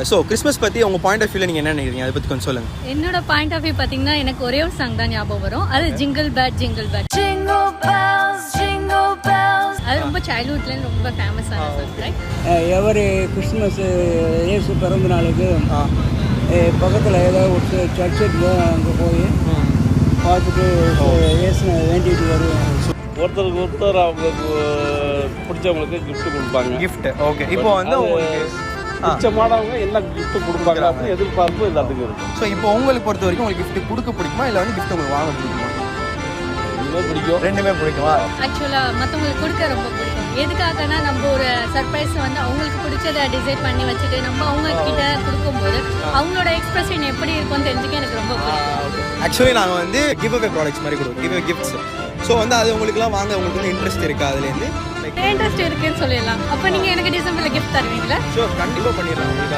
So Christmas பற்றி உங்கள் point of வியூவில் நீங்கள் என்ன நினைக்கிறீங்க, அதை பற்றி கொஞ்சம் சொல்லுங்கள். என்னோட பாயிண்ட் ஆஃப் வியூ பார்த்தீங்கன்னா எனக்கு ஒரே ஒரு சாங் தான் ஞாபகம் வரும். அது ஜிங்கிள் பேட் ஜிங்கிள் பேட். அது ரொம்ப சைல்ட்ஹுட்லேருந்து ரொம்ப ஃபேமஸான சாங், ரைட்? எவரி கிறிஸ்மஸ் இயேசு பிறந்த நாளுக்கு பக்கத்தில் ஏதாவது ஒரு சர்ச் இருக்கு, அங்கே போய் பார்த்துட்டு இயேசு வேண்டிட்டு வருவோம். ஒருத்தருக்கு ஒருத்தர் அவங்களுக்கு பிடிச்சவங்களுக்கு கிஃப்ட் கொடுப்பாங்க. Gift okay. இப்போ வந்து உங்களுக்கு பிடிச்சமானவங்க என்ன கிஃப்ட் கொடுப்பாங்க அப்படின்னு எதிர்பார்ப்பு எல்லாத்துக்கும் இருக்கும். ஸோ இப்போ உங்களுக்கு பொறுத்த வரைக்கும் உங்களுக்கு கிஃப்ட் கொடுக்க பிடிக்குமா இல்லை வந்து கிஃப்ட் உங்களுக்கு வாங்க பிடிக்குமா? பிடிக்கும், ரெண்டுமே பிடிக்குமா? ஆக்சுவலாக மற்றவங்களுக்கு கொடுக்க ரொம்ப பிடிக்கும். எதுக்காகனா நம்ம ஒரு சர்ப்ரைஸ் வந்து அவங்களுக்கு பிடிச்சதை டிசைட் பண்ணி வச்சுட்டு நம்ம அவங்க கிட்ட கொடுக்கும்போது அவங்களோட எக்ஸ்பிரஷன் எப்படி இருக்கும்னு தெரிஞ்சுக்க எனக்கு ரொம்ப பிடிக்கும். ஆக்சுவலி நாங்கள் வந்து கிவ் அவே ப்ராடக்ட்ஸ் மாதிரி கொடுப்போம், கிவ் அவே கிஃப்ட்ஸ். ஸோ வந்து அது உங்களுக்குலாம் வாங்க உங்களுக்கு வந்து இன்ட்ரெஸ்ட் இருக்கா அதுலேருந்து? இன்ட்ரெஸ்ட் இருக்குன்னு சொல்லிடலாம். அப்போ நீங்கள் எனக்கு டிசம்பரில் கிஃப்ட் தருவீங்களா? ஸோ கண்டிப்பாக பண்ணிடலாம் உங்களுக்காக.